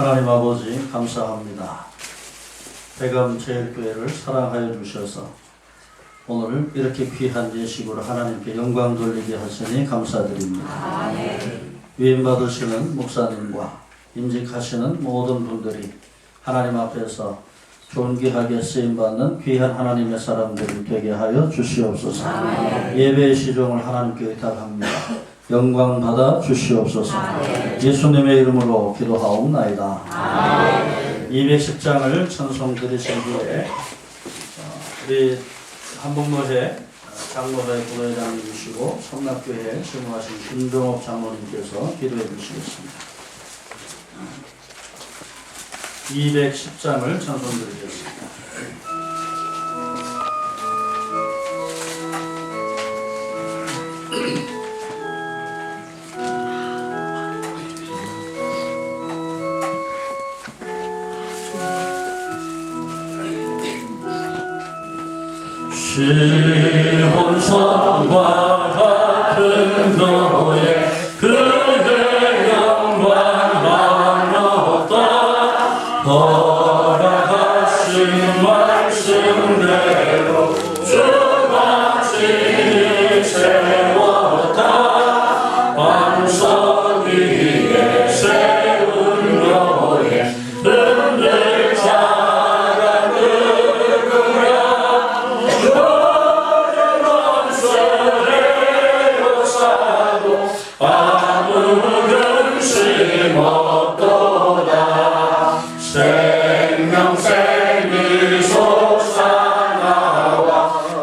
하나님 아버지 감사합니다. 대감제일교회를 사랑하여 주셔서 오늘 이렇게 귀한 예식으로 하나님께 영광 돌리게 하시니 감사드립니다. 위임받으시는 목사님과 임직하시는 모든 분들이 하나님 앞에서 존귀하게 쓰임받는 귀한 하나님의 사람들이 되게 하여 주시옵소서. 예배의 시종을 하나님께 의탁합니다. 영광 받아 주시옵소서. 예수님의 이름으로 기도하옵나이다. 210장을 찬송 들으신 후에 우리 한복로회 장로회 부회장님이시고 성락교회 수무하신 김종옥 장로님께서 기도해 주시겠습니다. 210장을 찬송 드리겠습니다. 시온산과 같은 너의 그대 영광 나눴다. 허락하신 말씀대로 주가 친히 세웠다. 반석 위에 세운 너의 흔들 자가 누구랴. 아무 근심 없도다. 생명샘이 솟아나와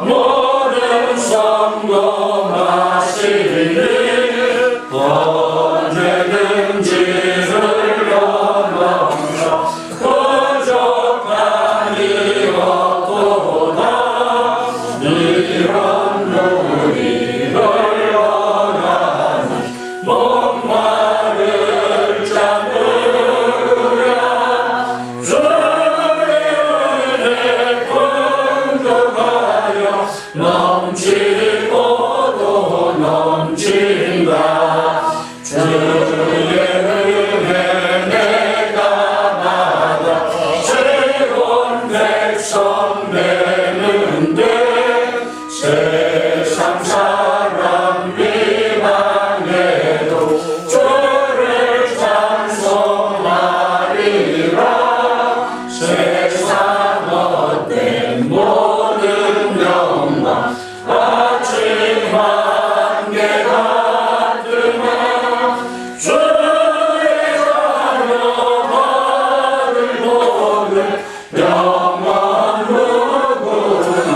모든 성도 마시니 언제든지 흘러넘쳐 부족함이 없도다. 이런 우리를 목마를 잡으랴. 주의 은혜 풍족하여 넘치고도 넘친다. 주의 은혜 내가 받아 새로운 백성 되는데 세상 사람 미망해도 주를 찬송하리라. 세상 헛된 모든 영광 아침 한개 같으나 주의 자녀 받을 복을 영원 무궁하노라.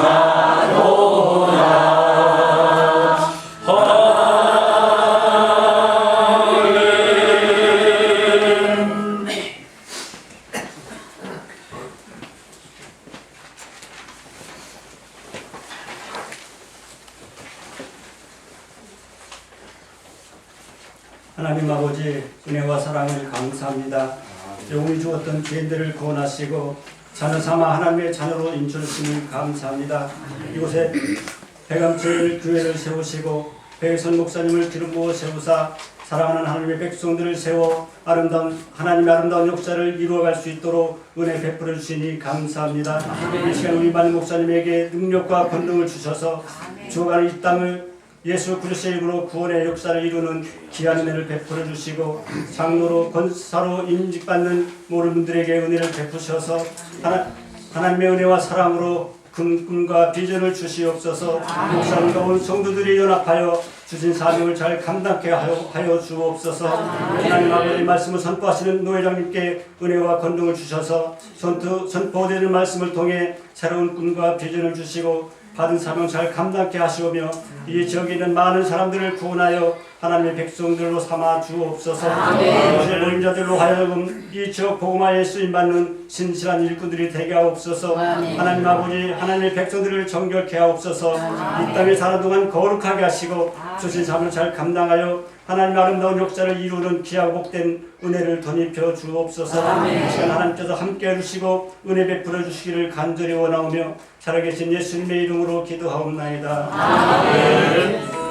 하나님 아버지 은혜와 사랑을 감사합니다. 영원히 주었던 죄인들을 구원하시고 자녀 삼아 하나님의 자녀로 인쳐주심을 감사합니다. 이곳에 대감제일교회를 세우시고 배선 목사님을 기름 부어 세우사 사랑하는 하나님의 백성들을 세워 하나님의 아름다운 역사를 이루어갈 수 있도록 은혜 베풀어 주시니 감사합니다. 이 시간 우리 반 목사님에게 능력과 권능을 주셔서 주어가는 이 땅을 예수 그리스도의 이름으로 구원의 역사를 이루는 귀한 은혜를 베풀어 주시고 장로로 권사로 임직받는 모든 분들에게 은혜를 베푸셔서 하나님의 은혜와 사랑으로 꿈과 비전을 주시옵소서. 목사님과 온 성도들이 연합하여 주신 사명을 잘 감당케 하여 주옵소서. 하나님 아버지 말씀을 선포하시는 노회장님께 은혜와 권능을 주셔서 선포되는 말씀을 통해 새로운 꿈과 비전을 주시고 받은 사명 잘 감당케 하시오며 이 지역에 있는 많은 사람들을 구원하여 하나님의 백성들로 삼아 주옵소서. 모임자들로 하여금 이 지역 복음화에 쓰임받는 신실한 일꾼들이 되게 하옵소서. 하나님 아버지 하나님의 백성들을 정결케 하옵소서. 이 땅에 사는 동안 거룩하게 하시고 주신 사명을 잘 감당하여 하나님의 아름다운 역사를 이루는 귀하고 복된 은혜를 덧입혀 주옵소서. 이 시간 하나님께서 함께 해주시고 은혜 베풀어 주시기를 간절히 원하오며 살아계신 예수님의 이름으로 기도하옵나이다. 아멘.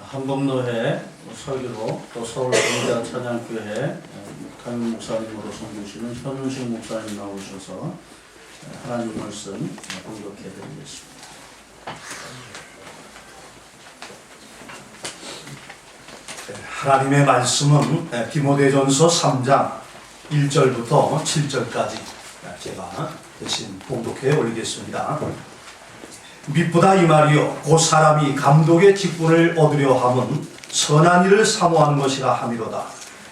한복노회 설교로 또 서울 동대한 찬양교회 담임 목사님으로 섬기시는 현우식 목사님 나오셔서 하나님 말씀 공독해 드리겠습니다. 하나님의 말씀은 디모데전서 3장 1절부터 7절까지 제가 대신 봉독해 올리겠습니다. 미쁘다 이 말이요 곧 사람이 감독의 직분을 얻으려 함은 선한 일을 사모하는 것이라 함이로다.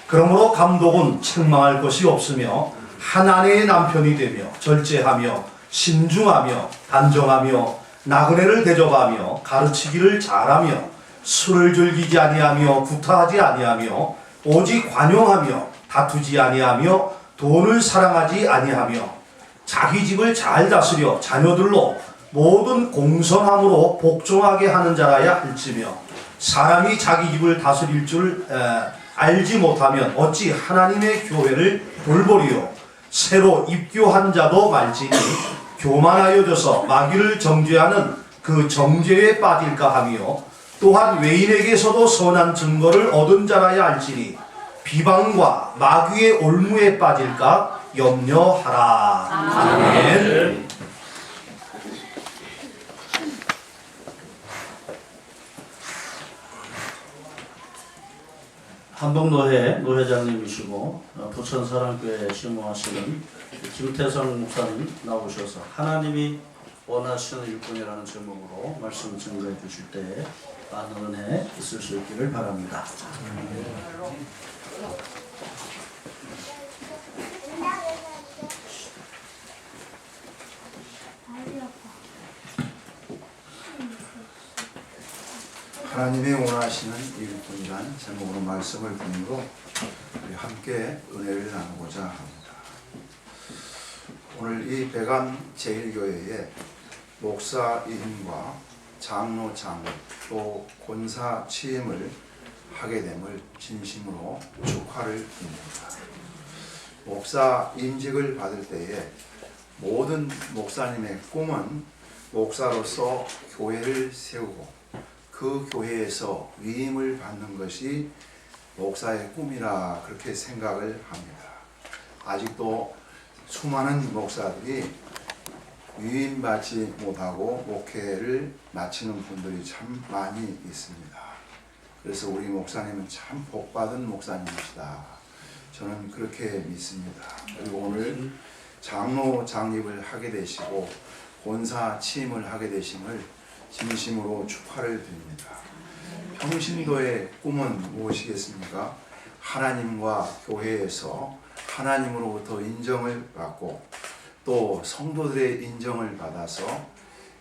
그러므로 감독은 책망할 것이 없으며 한 아내의 남편이 되며 절제하며 신중하며 단정하며 나그네를 대접하며 가르치기를 잘하며 술을 즐기지 아니하며 구타하지 아니하며 오직 관용하며 다투지 아니하며 돈을 사랑하지 아니하며 자기 집을 잘 다스려 자녀들로 모든 공손함으로 복종하게 하는 자라야 할지며 사람이 자기 집을 다스릴 줄 알지 못하면 어찌 하나님의 교회를 돌보리요. 새로 입교한 자도 말지니 교만하여져서 마귀를 정죄하는 그 정죄에 빠질까 하며 또한 외인에게서도 선한 증거를 얻은 자라야 할지니 비방과 마귀의 올무에 빠질까 염려하라. 아멘. 한복노회 노회장님이시고 부천사랑교회 심호하시는 김태성 목사님 나오셔서 하나님이 원하시는 일꾼이라는 제목으로 말씀 증거해 주실 때에 많은 은혜 있을 수 있기를 바랍니다. 하나님이 원하시는 일꾼이란 제목으로 말씀을 듣므로 우리 함께 은혜를 나누고자 합니다. 오늘 이 배감 제1교회에 목사임과 장로 장로 또 권사 취임을 하게 됨을 진심으로 축하를 드립니다. 목사 임직을 받을 때에 모든 목사님의 꿈은 목사로서 교회를 세우고 그 교회에서 위임을 받는 것이 목사의 꿈이라 그렇게 생각을 합니다. 아직도 수많은 목사들이 위임받지 못하고 목회를 마치는 분들이 참 많이 있습니다. 그래서 우리 목사님은 참 복받은 목사님이시다. 저는 그렇게 믿습니다. 그리고 오늘 장로 장립을 하게 되시고 권사 취임을 하게 되심을 진심으로 축하를 드립니다. 평신도의 꿈은 무엇이겠습니까? 하나님과 교회에서 하나님으로부터 인정을 받고 또 성도들의 인정을 받아서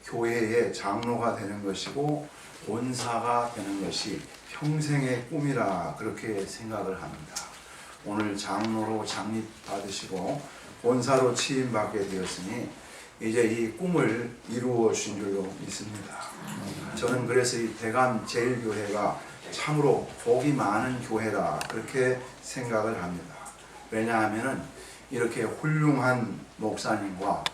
교회의 장로가 되는 것이고 권사가 되는 것이 평생의 꿈이라 그렇게 생각을 합니다. 오늘 장로로 장립 받으시고 권사로 취임받게 되었으니 이제 이 꿈을 이루어 주신 줄로 믿습니다. 저는 그래서 이 대감 제1교회가 참으로 복이 많은 교회라 그렇게 생각을 합니다. 왜냐하면 이렇게 훌륭한 목사님과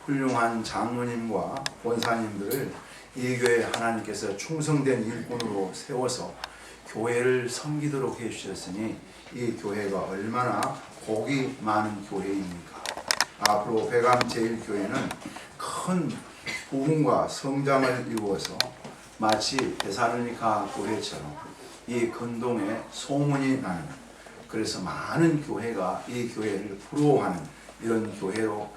훌륭한 장로님과 권사님들을 이 교회 하나님께서 충성된 일꾼으로 세워서 교회를 섬기도록 해주셨으니 이 교회가 얼마나 복이 많은 교회입니까? 앞으로 배감 제1교회는 큰 부흥과 성장을 이루어서 마치 데살로니가 교회처럼 이 근동에 소문이 나는, 그래서 많은 교회가 이 교회를 부러워하는 이런 교회로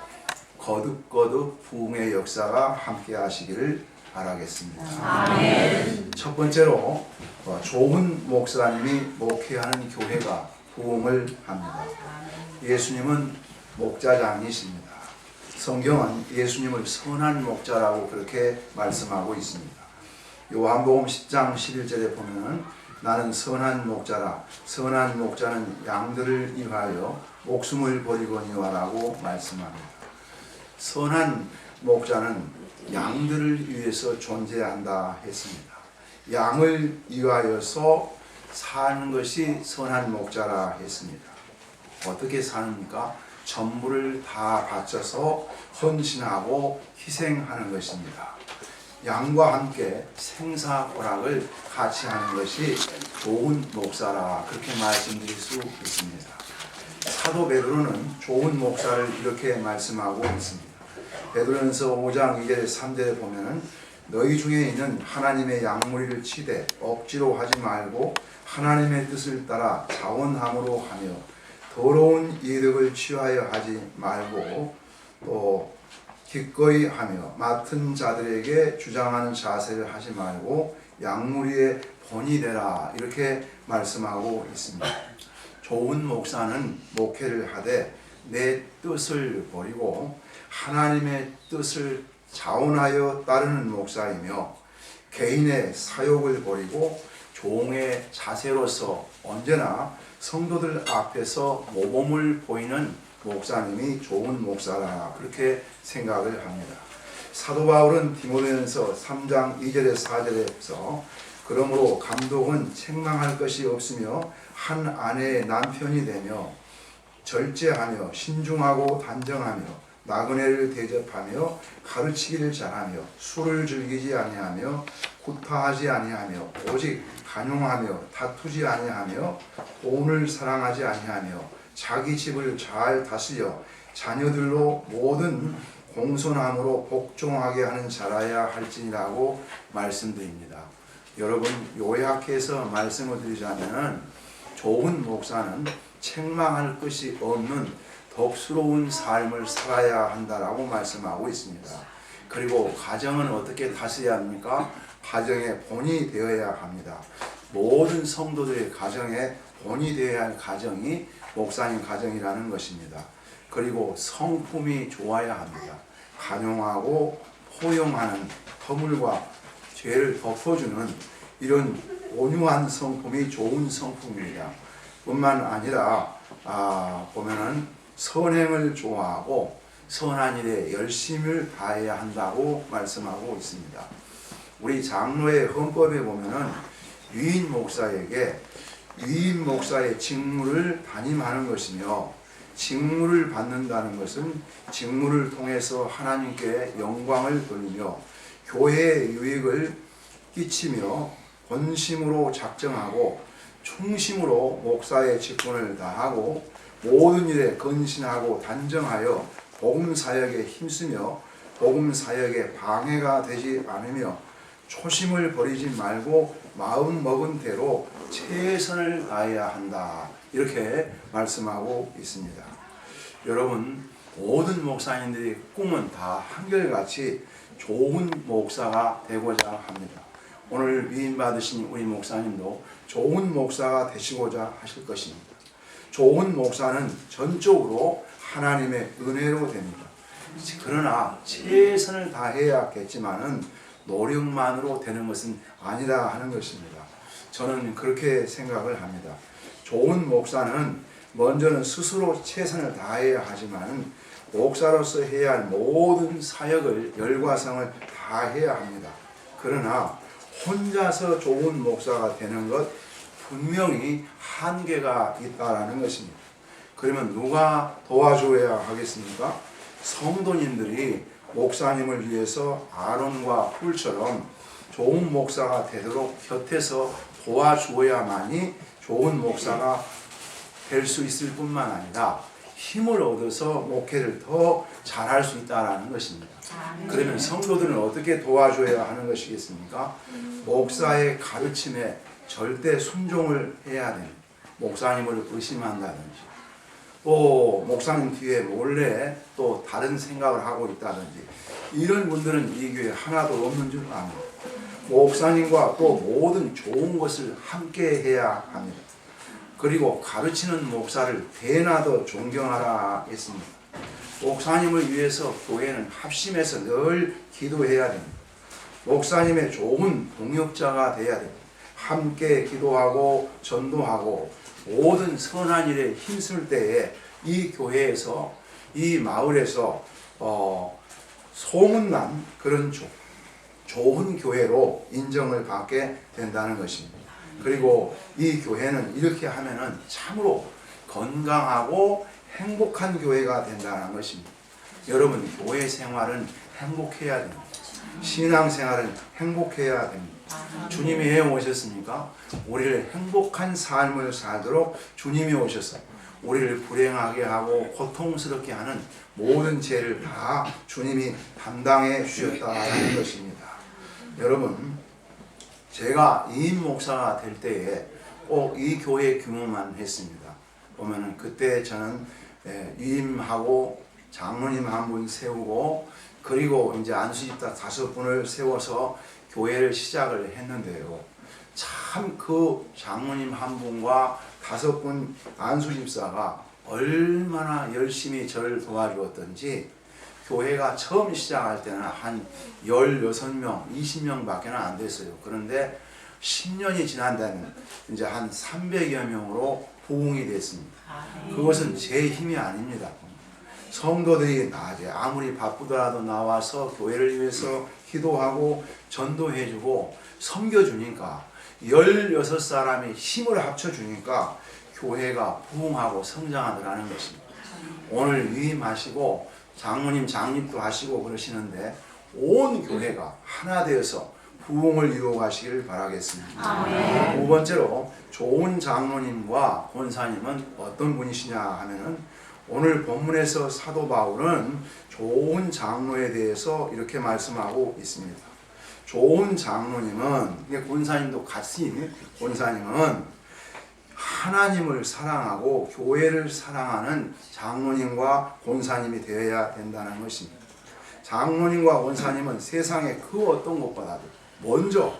거듭거듭 부흥의 역사가 함께 하시기를 바라겠습니다. 아멘. 첫 번째로 좋은 목사님이 목회하는 교회가 부흥을 합니다. 예수님은 목자장이십니다. 성경은 예수님을 선한 목자라고 그렇게 말씀하고 있습니다. 요한복음 10장 11절에 보면은 나는 선한 목자라, 선한 목자는 양들을 위하여 목숨을 버리거니와라고 말씀합니다. 선한 목자는 양들을 위해서 존재한다 했습니다. 양을 위하여서 사는 것이 선한 목자라 했습니다. 어떻게 사는가? 전부를 다 바쳐서 헌신하고 희생하는 것입니다. 양과 함께 생사오락을 같이 하는 것이 좋은 목사라 그렇게 말씀드릴 수 있습니다. 사도 베드로는 좋은 목사를 이렇게 말씀하고 있습니다. 베드로전서 5장 2절 3절에 보면은 너희 중에 있는 하나님의 양무리를 치되 억지로 하지 말고 하나님의 뜻을 따라 자원함으로 하며 더러운 이득을 취하여 하지 말고 또 기꺼이 하며 맡은 자들에게 주장하는 자세를 하지 말고 양무리의 본이 되라 이렇게 말씀하고 있습니다. 좋은 목사는 목회를 하되 내 뜻을 버리고 하나님의 뜻을 자원하여 따르는 목사이며 개인의 사욕을 버리고 종의 자세로서 언제나 성도들 앞에서 모범을 보이는 목사님이 좋은 목사라 그렇게 생각을 합니다. 사도 바울은 디모데전서 3장 2절에 4절에서 그러므로 감독은 책망할 것이 없으며 한 아내의 남편이 되며 절제하며 신중하고 단정하며 나그네를 대접하며 가르치기를 잘하며 술을 즐기지 아니하며 구타하지 아니하며 오직 간용하며 다투지 아니하며 돈을 사랑하지 아니하며 자기 집을 잘 다스려 자녀들로 모든 공손함으로 복종하게 하는 자라야 할지니라고 말씀드립니다. 여러분 요약해서 말씀을 드리자면 좋은 목사는 책망할 것이 없는 덕스러운 삶을 살아야 한다라고 말씀하고 있습니다. 그리고 가정은 어떻게 다스려야 합니까? 가정의 본이 되어야 합니다. 모든 성도들의 가정의 본이 되어야 할 가정이 목사님 가정이라는 것입니다. 그리고 성품이 좋아야 합니다. 간용하고 포용하는 허물과 죄를 덮어주는 이런 온유한 성품이 좋은 성품입니다. 뿐만 아니라 보면은 선행을 좋아하고 선한 일에 열심을 다해야 한다고 말씀하고 있습니다. 우리 장로의 헌법에 보면은 유인 목사에게 유인 목사의 직무를 담임하는 것이며 직무를 받는다는 것은 직무를 통해서 하나님께 영광을 돌리며 교회의 유익을 끼치며 본심으로 작정하고 충심으로 목사의 직분을 다하고 모든 일에 건신하고 단정하여 복음사역에 힘쓰며 복음사역에 방해가 되지 않으며 초심을 버리지 말고 마음 먹은 대로 최선을 다해야 한다 이렇게 말씀하고 있습니다. 여러분 모든 목사님들의 꿈은 다 한결같이 좋은 목사가 되고자 합니다. 오늘 위임받으신 우리 목사님도 좋은 목사가 되시고자 하실 것입니다. 좋은 목사는 전적으로 하나님의 은혜로 됩니다. 그러나 최선을 다해야겠지만은 노력만으로 되는 것은 아니다 하는 것입니다. 저는 그렇게 생각을 합니다. 좋은 목사는 먼저는 스스로 최선을 다해야 하지만 목사로서 해야 할 모든 사역을 열과성을 다해야 합니다. 그러나 혼자서 좋은 목사가 되는 것 분명히 한계가 있다라는 것입니다. 그러면 누가 도와줘야 하겠습니까? 성도님들이 목사님을 위해서 아론과 훌처럼 좋은 목사가 되도록 곁에서 도와주어야만이 좋은 목사가 될 수 있을 뿐만 아니라 힘을 얻어서 목회를 더 잘할 수 있다는 것입니다. 그러면 성도들은 어떻게 도와줘야 하는 것이겠습니까? 목사의 가르침에 절대 순종을 해야 됩니다. 목사님을 의심한다든지 또 목사님 뒤에 몰래 또 다른 생각을 하고 있다든지 이런 분들은 이 교회에 하나도 없는 줄 압니다. 목사님과 또 모든 좋은 것을 함께 해야 합니다. 그리고 가르치는 목사를 대나 더 존경하라 했습니다. 목사님을 위해서 교회는 합심해서 늘 기도해야 됩니다. 목사님의 좋은 동역자가 되어야 됩니다. 함께 기도하고 전도하고 모든 선한 일에 힘쓸 때에 이 교회에서 이 마을에서 소문난 그런 좋은 교회로 인정을 받게 된다는 것입니다. 그리고 이 교회는 이렇게 하면은 참으로 건강하고 행복한 교회가 된다는 것입니다. 여러분 교회 생활은 행복해야 됩니다. 신앙생활은 행복해야 됩니다. 주님이 왜 오셨습니까? 우리를 행복한 삶을 살도록 주님이 오셔서 우리를 불행하게 하고 고통스럽게 하는 모든 죄를 다 주님이 담당해 주셨다는 것입니다. 여러분, 제가 이임 목사가 될 때에 꼭 이 교회 규모만 했습니다. 보면은 그때 저는 위임하고 장로님 한 분 세우고 그리고 이제 안수집사 5분을 세워서 교회를 시작을 했는데요. 참 그 장로님 한 분과 5분 안수집사가 얼마나 열심히 저를 도와주었던지 교회가 처음 시작할 때는 한 16명, 20명 밖에 안 됐어요. 그런데 10년이 지난다면 이제 한 300여 명으로 부흥이 됐습니다. 그것은 제 힘이 아닙니다. 성도들이 낮에 아무리 바쁘더라도 나와서 교회를 위해서 기도하고 전도해주고 섬겨주니까 16사람이 힘을 합쳐주니까 교회가 부흥하고 성장하더라는 것입니다. 오늘 위임하시고 장로님 장립도 하시고 그러시는데 온 교회가 하나 되어서 부흥을 이루어가시길 바라겠습니다. 두 번째로 좋은 장로님과 권사님은 어떤 분이시냐 하면은 오늘 본문에서 사도 바울은 좋은 장로에 대해서 이렇게 말씀하고 있습니다. 좋은 장로님은, 권사님도 같이, 권사님은 하나님을 사랑하고 교회를 사랑하는 장로님과 권사님이 되어야 된다는 것입니다. 장로님과 권사님은 세상의 그 어떤 것보다도 먼저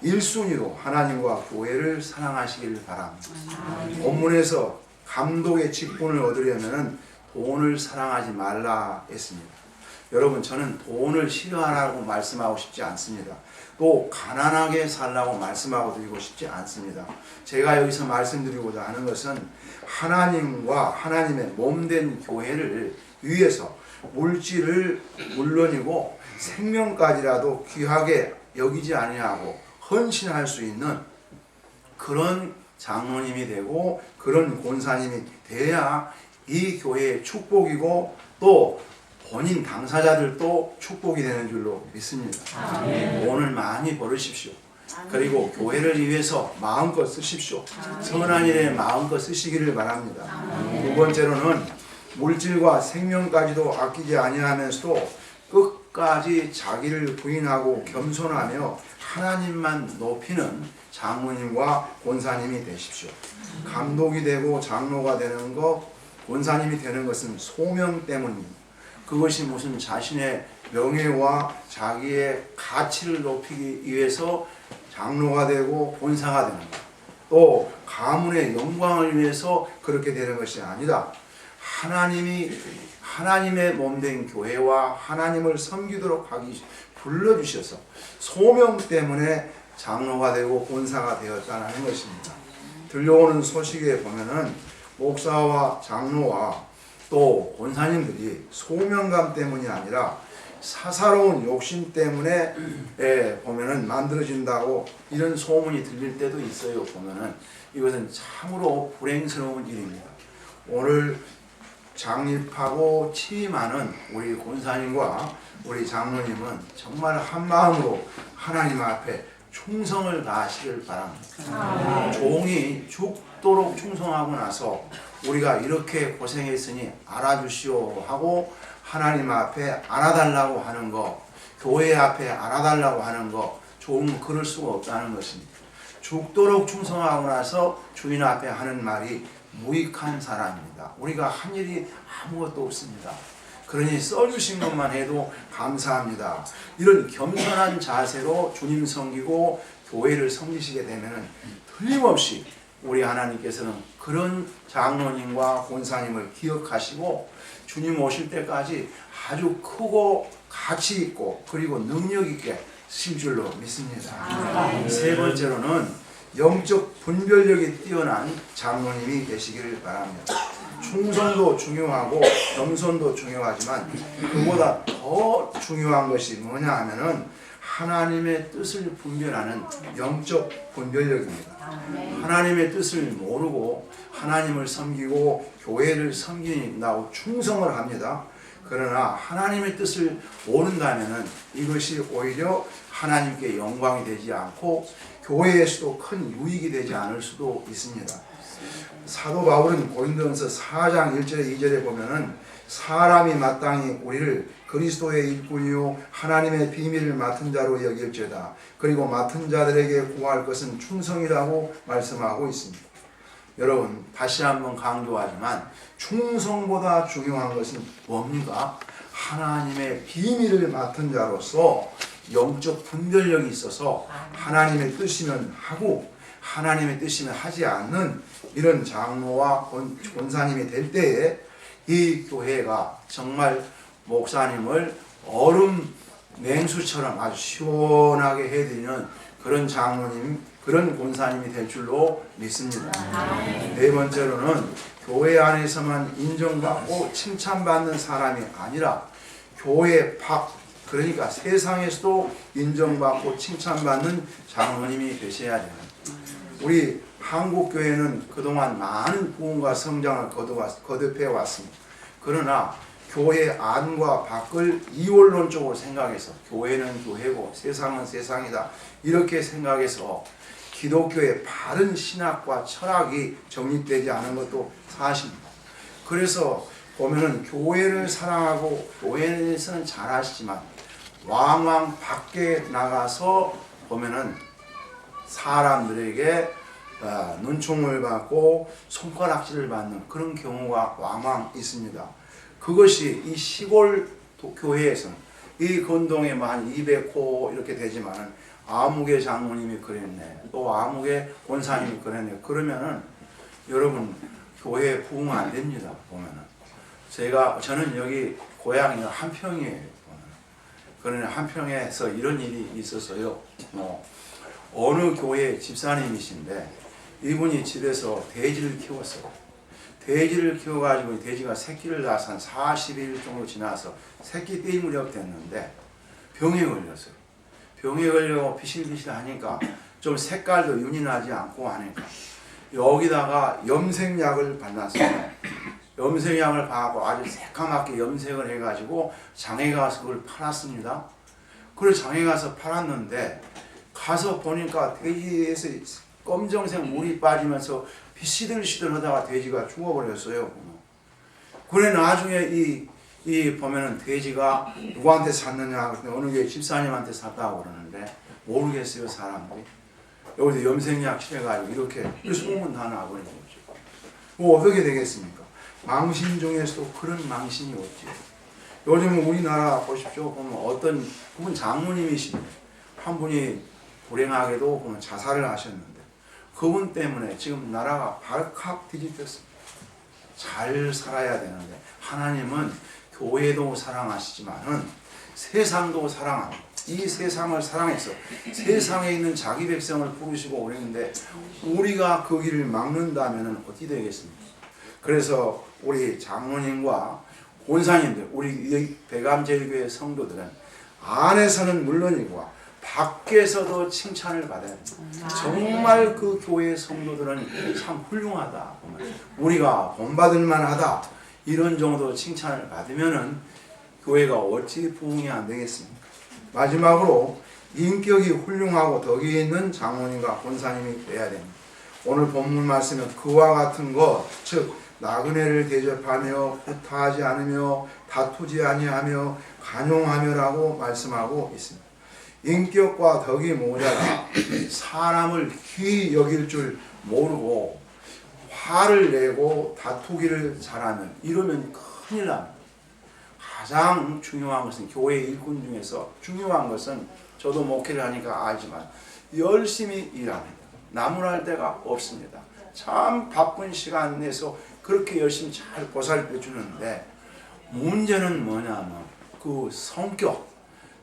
1순위로 하나님과 교회를 사랑하시길 바랍니다. 본문에서 감독의 직분을 얻으려면 돈을 사랑하지 말라 했습니다. 여러분, 저는 돈을 싫어하라고 말씀하고 싶지 않습니다. 또 가난하게 살라고 말씀하고 드리고 싶지 않습니다. 제가 여기서 말씀드리고자 하는 것은 하나님과 하나님의 몸된 교회를 위해서 물질을 물론이고 생명까지라도 귀하게 여기지 아니하고 헌신할 수 있는 그런 장로님이 되고 그런 권사님이 돼야 이 교회의 축복이고 또 본인 당사자들도 축복이 되는 줄로 믿습니다. 돈을 많이 벌으십시오. 그리고 교회를 위해서 마음껏 쓰십시오. 선한 일에 마음껏 쓰시기를 바랍니다. 두 번째로는 물질과 생명까지도 아끼지 아니하면서도 끝까지 자기를 부인하고 겸손하며 하나님만 높이는 장로님과 권사님이 되십시오. 감독이 되고 장로가 되는 것, 권사님이 되는 것은 소명 때문입니다. 그것이 무슨 자신의 명예와 자기의 가치를 높이기 위해서 장로가 되고 권사가 되는 것, 또 가문의 영광을 위해서 그렇게 되는 것이 아니다. 하나님의 몸된 교회와 하나님을 섬기도록 하기 불러주셔서 소명 때문에 장로가 되고 권사가 되었다는 것입니다. 들려오는 소식에 보면은 목사와 장로와 또 권사님들이 소명감 때문이 아니라 사사로운 욕심 때문에 보면은 만들어진다고 이런 소문이 들릴 때도 있어요. 보면은 이것은 참으로 불행스러운 일입니다. 오늘 장립하고 취임하는 우리 권사님과 우리 장로님은 정말 한 마음으로 하나님 앞에 충성을 다하시길 바랍니다. 종이 죽도록 충성하고 나서 우리가 이렇게 고생했으니 알아주시오 하고 하나님 앞에 알아달라고 하는 거, 교회 앞에 알아달라고 하는 거 좀 그럴 수가 없다는 것입니다. 죽도록 충성하고 나서 주인 앞에 하는 말이 무익한 사람입니다. 우리가 한 일이 아무것도 없습니다. 그러니 써주신 것만 해도 감사합니다. 이런 겸손한 자세로 주님 섬기고 교회를 섬기시게 되면 틀림없이 우리 하나님께서는 그런 장로님과 권사님을 기억하시고 주님 오실 때까지 아주 크고 가치 있고 그리고 능력 있게 쓰실 줄로 믿습니다. 세 번째로는 영적 분별력이 뛰어난 장로님이 되시기를 바랍니다. 충성도 중요하고 겸손도 중요하지만 그보다 더 중요한 것이 뭐냐 하면은 하나님의 뜻을 분별하는 영적 분별력입니다. 하나님의 뜻을 모르고 하나님을 섬기고 교회를 섬긴다고 충성을 합니다. 그러나 하나님의 뜻을 모른다면은 이것이 오히려 하나님께 영광이 되지 않고 교회에서도 큰 유익이 되지 않을 수도 있습니다. 사도 바울은 고린도전서 4장 1절에 2절에 보면은 사람이 마땅히 우리를 그리스도의 일꾼이요 하나님의 비밀을 맡은 자로 여길지어다. 그리고 맡은 자들에게 구할 것은 충성이라고 말씀하고 있습니다. 여러분 다시 한번 강조하지만 충성보다 중요한 것은 뭡니까? 하나님의 비밀을 맡은 자로서 영적 분별력이 있어서 하나님의 뜻이면 하고 하나님의 뜻이면 하지 않는 이런 장로와 권사님이 될 때에 이 교회가 정말 목사님을 얼음 냉수처럼 아주 시원하게 해드리는 그런 장로님, 그런 권사님이 될 줄로 믿습니다. 네 번째로는 교회 안에서만 인정받고 칭찬받는 사람이 아니라 교회 밖, 그러니까 세상에서도 인정받고 칭찬받는 장로님이 되셔야 돼요. 우리 한국교회는 그동안 많은 부흥과 성장을 거듭해 왔습니다. 그러나 교회 안과 밖을 이원론적으로 생각해서 교회는 교회고 세상은 세상이다 이렇게 생각해서 기독교의 바른 신학과 철학이 정립되지 않은 것도 사실입니다. 그래서 보면은 교회를 사랑하고 교회에서는 잘하시지만 왕왕 밖에 나가서 보면은 사람들에게 눈총을 받고 손가락질을 받는 그런 경우가 왕왕 있습니다. 그것이 이 시골 교회에서는 이 건동에 한 200호 이렇게 되지만은 아무개 장로님이 그랬네, 또 아무개 권사님이 그랬네. 그러면은 여러분 교회 부흥 안 됩니다. 보면은 저는 여기 고향이 한평이에요. 그러나 한평에서 이런 일이 있어서요. 어느 교회 집사님이신데 이분이 집에서 돼지를 키웠어요. 돼지를 키워가지고 돼지가 새끼를 낳아서 한 40일 정도 지나서 새끼 떼일 무렵 됐는데 병에 걸렸어요. 병에 걸려서 비실비실 하니까 좀 색깔도 윤이 나지 않고 하니까 여기다가 염색약을 발랐어요. 염색약을 바르고 아주 새까맣게 염색을 해가지고 장에 가서 그걸 팔았습니다. 그래서 장에 가서 팔았는데 가서 보니까 돼지에서 검정색 물이 빠지면서 시들시들하다가 돼지가 죽어버렸어요. 그래 나중에 이 보면은 돼지가 누구한테 샀느냐 그랬더니 어느 게 집사님한테 샀다고 그러는데 모르겠어요 사람들이. 여기서 염색약 칠해가지고 이렇게 소문 다 나버린 거죠. 뭐 어떻게 되겠습니까? 망신 중에서도 그런 망신이 없지. 요즘 우리나라 보십시오. 보면 어떤 그분 장로님이신데 한 분이 불행하게도 보면 자살을 하셨는데 그분 때문에 지금 나라가 발칵 뒤집혔습니다. 잘 살아야 되는데 하나님은 교회도 사랑하시지만은 세상도 사랑합니다. 이 세상을 사랑해서 세상에 있는 자기 백성을 부르시고 그랬는데 우리가 그 길을 막는다면 어떻게 되겠습니까? 그래서 우리 장로님과 권사님들, 우리 대감제일교회 성도들은 안에서는 물론이고 밖에서도 칭찬을 받아야 됩니다. 정말 그 교회 성도들은 참 훌륭하다. 우리가 본받을 만하다. 이런 정도 칭찬을 받으면은 교회가 어찌 부흥이 안 되겠습니까? 마지막으로 인격이 훌륭하고 덕이 있는 장로님과 권사님이 돼야 됩니다. 오늘 본문 말씀은 그와 같은 것, 즉 나그네를 대접하며 후타하지 않으며 다투지 아니하며 간용하며라고 말씀하고 있습니다. 인격과 덕이 모자라 사람을 귀히 여길 줄 모르고 화를 내고 다투기를 잘하면 이러면 큰일 납니다. 가장 중요한 것은 교회 일꾼 중에서 중요한 것은 저도 목회를 하니까 알지만 열심히 일합니다. 나무랄 데가 없습니다. 참 바쁜 시간 내서 그렇게 열심히 잘 보살펴 주는데 문제는 뭐냐면 그 성격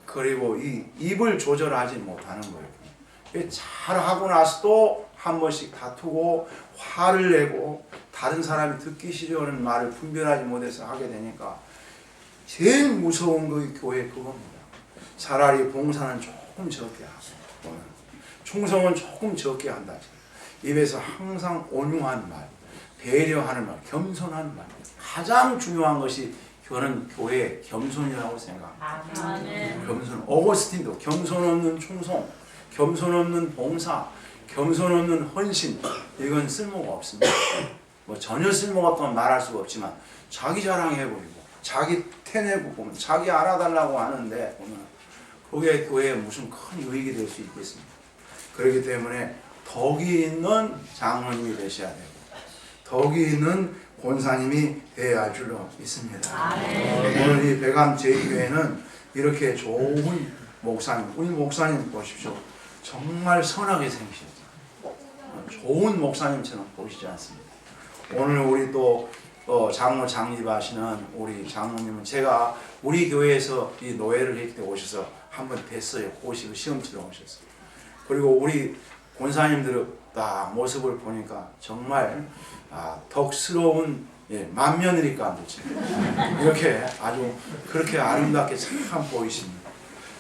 그리고 이 입을 조절하지 못하는 거예요. 잘하고 나서도 한 번씩 다투고 화를 내고 다른 사람이 듣기 싫어하는 말을 분별하지 못해서 하게 되니까 제일 무서운 그 교회 그겁니다. 차라리 봉사는 조금 적게 하고 충성은 조금 적게 한다. 입에서 항상 온유한 말, 배려하는 말, 겸손한 말. 가장 중요한 것이 그거는 교회의 겸손이라고 생각합니다. 아멘. 겸손. 어거스틴도 겸손 없는 충성, 겸손 없는 봉사, 겸손 없는 헌신, 이건 쓸모가 없습니다. 뭐 전혀 쓸모가 없다면 말할 수가 없지만 자기 자랑해버리고 자기 태내고 보면 자기 알아달라고 하는데 보면 그게 교회에 무슨 큰 유익이 될 수 있겠습니까? 그렇기 때문에 덕이 있는 장로님이 되셔야 되고 덕이 있는 권사님이 되어야 할 줄로 믿습니다. 오늘 이 백암 제2교회는 이렇게 좋은 목사님, 우리 목사님 보십시오. 정말 선하게 생기셨죠. 좋은 목사님처럼 보시지 않습니다. 오늘 우리 또 장로 장립하시는 우리 장로님은 제가 우리 교회에서 이 노예를 했을 때 오셔서 한번 뵀어요. 오시고 시험 치러 오셨어요. 그리고 우리 권사님들 딱 모습을 보니까 정말 덕스러운 맏며느리감도 이렇게 아주 그렇게 아름답게 참 보이십니다.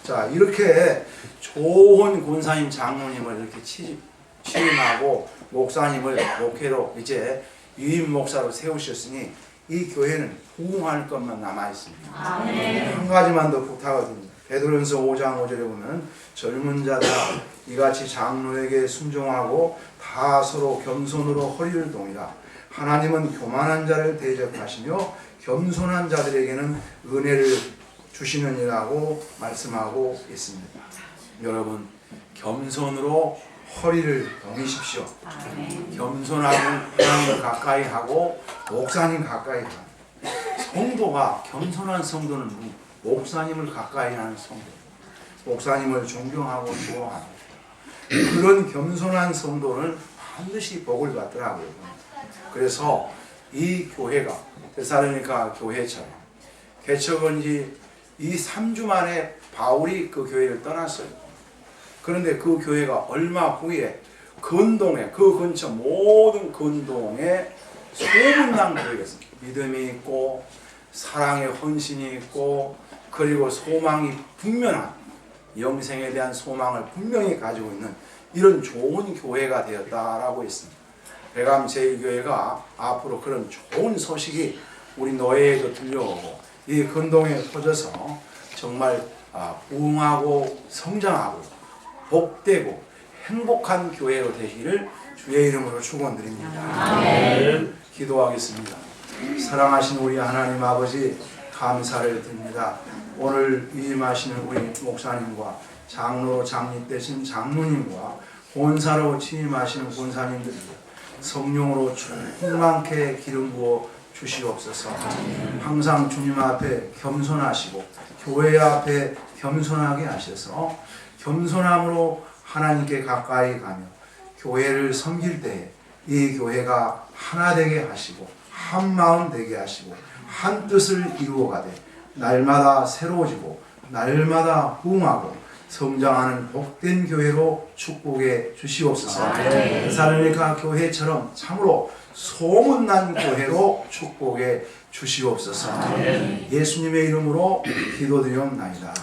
자, 이렇게 좋은 권사님 장로님을 이렇게 취임하고 목사님을 목회로 이제 유임 목사로 세우셨으니 이 교회는 부흥할 것만 남아 있습니다. 한 가지만 더 부탁을 드립니다. 베드로전서 5장 5절에 보면 젊은 자들아 이같이 장로에게 순종하고 다 서로 겸손으로 허리를 동이라. 하나님은 교만한 자를 대적하시며 겸손한 자들에게는 은혜를 주시느니라고 말씀하고 있습니다. 여러분 겸손으로 허리를 동이십시오. 겸손하고 하나님을 가까이 하고 목사님 가까이 하고 성도가 겸손한 성도는 목사님을 가까이 하는 성도, 목사님을 존경하고 좋아하는 그런 겸손한 성도는 반드시 복을 받더라고요. 그래서 이 교회가 데살로니가 교회처럼 개척은 지 이 3주 만에 바울이 그 교회를 떠났어요. 그런데 그 교회가 얼마 후에 근동에 그 근처 모든 근동에 소문난 교회가 있습니다. 믿음이 있고 사랑의 헌신이 있고 그리고 소망이 분명한 영생에 대한 소망을 분명히 가지고 있는 이런 좋은 교회가 되었다라고 했습니다. 백암 제2교회가 앞으로 그런 좋은 소식이 우리 노예에도 들려오고 이 근동에 퍼져서 정말 부흥하고 성장하고 복되고 행복한 교회로 되기를 주의 이름으로 축원드립니다. 기도하겠습니다. 사랑하신 우리 하나님 아버지 감사를 드립니다. 오늘 위임하시는 우리 목사님과 장로로 장립되신 장로님과 권사로 취임하시는 권사님들 성령으로 충만케 기름 부어 주시옵소서. 항상 주님 앞에 겸손하시고 교회 앞에 겸손하게 하셔서 겸손함으로 하나님께 가까이 가며 교회를 섬길 때에 이 교회가 하나 되게 하시고 한 마음 되게 하시고 한 뜻을 이루어가되 날마다 새로워지고 날마다 부흥하고 성장하는 복된 교회로 축복해 주시옵소서. 데살로니가 교회처럼 참으로 소문난 교회로 축복해 주시옵소서. 예수님의 이름으로 기도드리옵나이다.